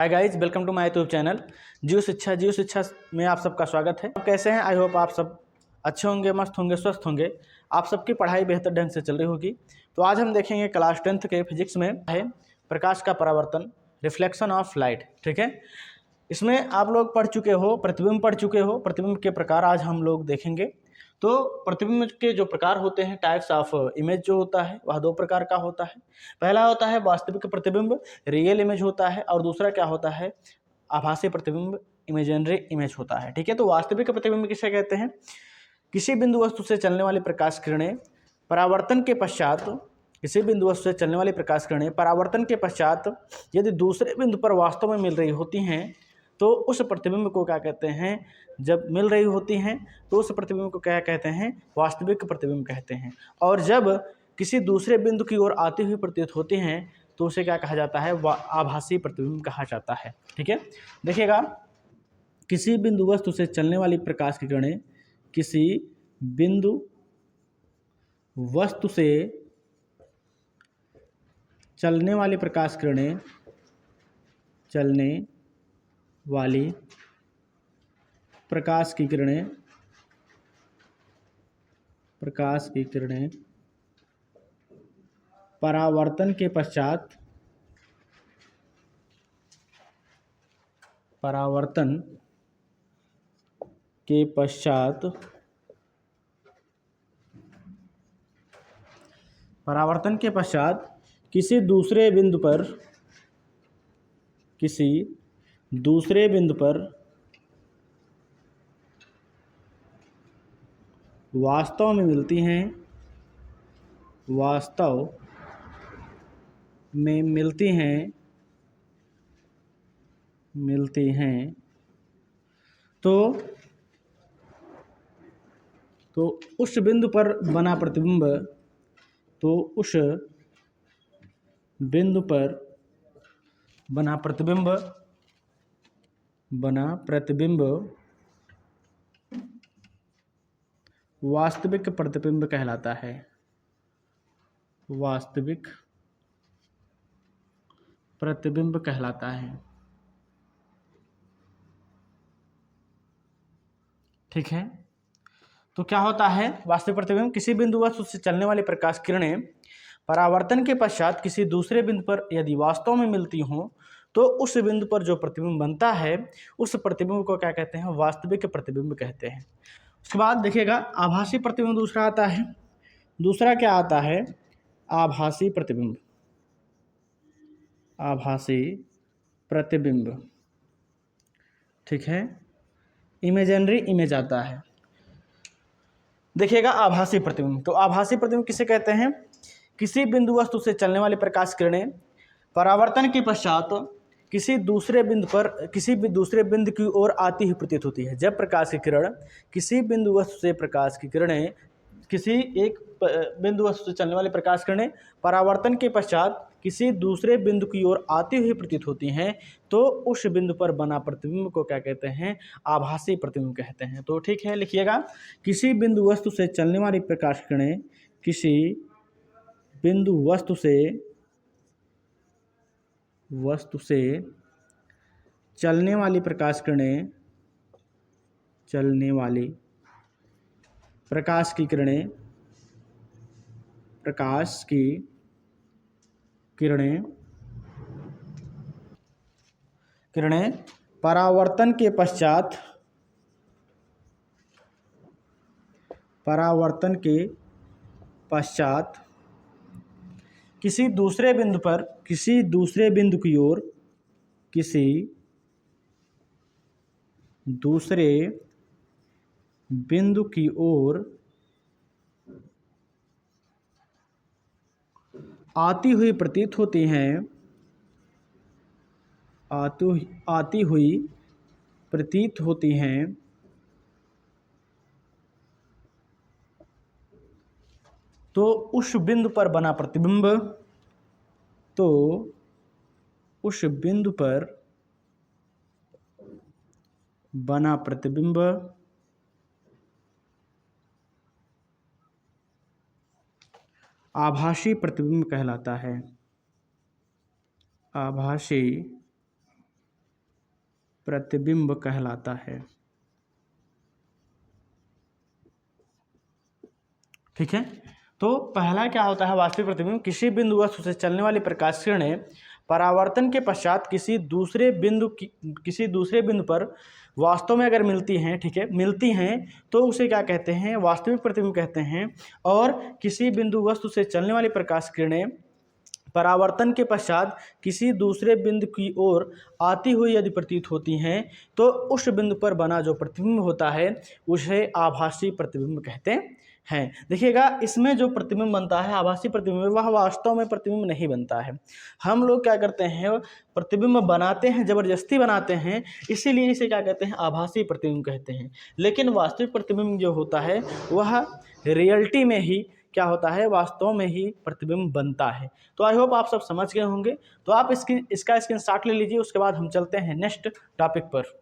Hi guys, welcome to my YouTube channel Jio Shiksha में आप सबका स्वागत है। आप कैसे हैं? आई होप आप सब अच्छे होंगे, मस्त होंगे, स्वस्थ होंगे। आप सबकी पढ़ाई बेहतर ढंग से चल रही होगी। तो आज हम देखेंगे क्लास 10th के फिजिक्स में है प्रकाश का परावर्तन, रिफ्लेक्शन ऑफ लाइट। ठीक है, इसमें आप लोग पढ़ चुके हो, प्रतिबिंब पढ़ चुके हो। प्रतिबिंब के प्रकार आज हम लोग देखेंगे। तो प्रतिबिंब के जो प्रकार होते हैं, टाइप्स ऑफ इमेज जो होता है वह दो प्रकार का होता है। पहला होता है वास्तविक प्रतिबिंब, रियल इमेज होता है, और दूसरा क्या होता है, आभासी प्रतिबिंब, इमेजिनरी इमेज होता है। ठीक है, तो वास्तविक प्रतिबिंब किसे कहते हैं? किसी बिंदु वस्तु से चलने वाली प्रकाश किरणें परावर्तन के पश्चात, किसी बिंदु वस्तु से चलने वाली प्रकाश किरणें परावर्तन के पश्चात यदि दूसरे बिंदु पर वास्तव में मिल रही होती हैं तो उस प्रतिबिंब को क्या कहते हैं? जब मिल रही होती हैं तो उस प्रतिबिंब को क्या कहते हैं? वास्तविक प्रतिबिंब कहते हैं। और जब किसी दूसरे बिंदु की ओर आती हुई प्रतीत होती हैं तो उसे क्या कहा जाता है? आभासी प्रतिबिंब कहा जाता है। ठीक है, देखिएगा, किसी बिंदु वस्तु से चलने वाली प्रकाश की किरणें, किसी बिंदु वस्तु से चलने वाली प्रकाश किरणें, चलने वाली प्रकाश की किरणें, प्रकाश की किरणें परावर्तन के पश्चात, परावर्तन के पश्चात, परावर्तन के पश्चात किसी दूसरे बिंदु पर, किसी दूसरे बिंदु पर वास्तव में मिलती हैं, वास्तव में मिलती हैं, मिलती हैं तो उस बिंदु पर बना प्रतिबिंब, तो उस बिंदु पर बना प्रतिबिंब, बना प्रतिबिंब वास्तविक प्रतिबिंब कहलाता है। वास्तविक प्रतिबिंब कहलाता है। ठीक है, तो क्या होता है वास्तविक प्रतिबिंब? किसी बिंदु वस्तु से चलने वाली प्रकाश किरणें परावर्तन के पश्चात किसी दूसरे बिंदु पर यदि वास्तव में मिलती हों तो उस बिंदु पर जो प्रतिबिंब बनता है उस प्रतिबिंब को क्या कहते हैं? वास्तविक प्रतिबिंब कहते हैं। उसके बाद देखिएगा, आभासी प्रतिबिंब दूसरा आता है। दूसरा क्या आता है? आभासी प्रतिबिंब, आभासी प्रतिबिंब। ठीक है, इमेजिनरी इमेज आता है। देखिएगा, आभासी प्रतिबिंब, तो आभासी प्रतिबिंब किसे कहते हैं? किसी बिंदु वस्तु से चलने वाली प्रकाश किरणें परावर्तन के पश्चात किसी दूसरे बिंदु पर, किसी भी दूसरे बिंदु की ओर आती हुई प्रतीत होती है। जब प्रकाश की किरण, किसी बिंदु वस्तु से प्रकाश की किरणें, किसी एक बिंदु वस्तु से चलने वाली प्रकाश किरणें परावर्तन के पश्चात किसी दूसरे बिंदु की ओर आती हुई प्रतीत होती हैं तो उस बिंदु पर बना प्रतिबिंब को क्या कहते हैं? आभासी प्रतिबिंब कहते हैं। तो ठीक है, लिखिएगा, किसी बिंदु वस्तु से चलने वाली प्रकाश किरणें, किसी बिंदु वस्तु से, वस्तु से चलने वाली प्रकाश किरणें, चलने वाली प्रकाश की किरणें, प्रकाश की किरणें, किरणें परावर्तन के पश्चात, परावर्तन के पश्चात किसी दूसरे बिंदु पर, किसी दूसरे बिंदु की ओर, किसी दूसरे बिंदु की ओर आती हुई प्रतीत होती हैं, आती हुई प्रतीत होती हैं तो उस बिंदु पर बना प्रतिबिंब, तो उस बिंदु पर बना प्रतिबिंब आभासी प्रतिबिंब कहलाता है। आभासी प्रतिबिंब कहलाता है। ठीक है, तो पहला क्या होता है वास्तविक प्रतिबिंब, किसी बिंदु वस्तु से चलने वाली प्रकाश किरणें परावर्तन के पश्चात किसी दूसरे बिंदु पर वास्तव में अगर मिलती हैं, ठीक है, मिलती हैं तो उसे क्या कहते हैं, वास्तविक प्रतिबिंब कहते हैं। और किसी बिंदु वस्तु से चलने वाली प्रकाश किरणें परावर्तन के पश्चात किसी दूसरे बिंदु की ओर आती हुई यदि प्रतीत होती हैं तो उस बिंदु पर बना जो प्रतिबिंब होता है उसे आभासी प्रतिबिंब कहते हैं। देखिएगा, इसमें जो प्रतिबिंब बनता है आभासी प्रतिबिंब, वह वास्तव में प्रतिबिंब नहीं बनता है। हम लोग क्या करते हैं, प्रतिबिंब बनाते हैं, जबरदस्ती बनाते हैं, इसीलिए इसे क्या कहते हैं, आभासी प्रतिबिंब कहते हैं। लेकिन वास्तविक प्रतिबिंब जो होता है वह रियलिटी में ही क्या होता है, वास्तव में ही प्रतिबिंब बनता है। तो आई होप आप सब समझ गए होंगे। तो आप इसका स्क्रीनशॉट ले लीजिए, उसके बाद हम चलते हैं नेक्स्ट टॉपिक पर।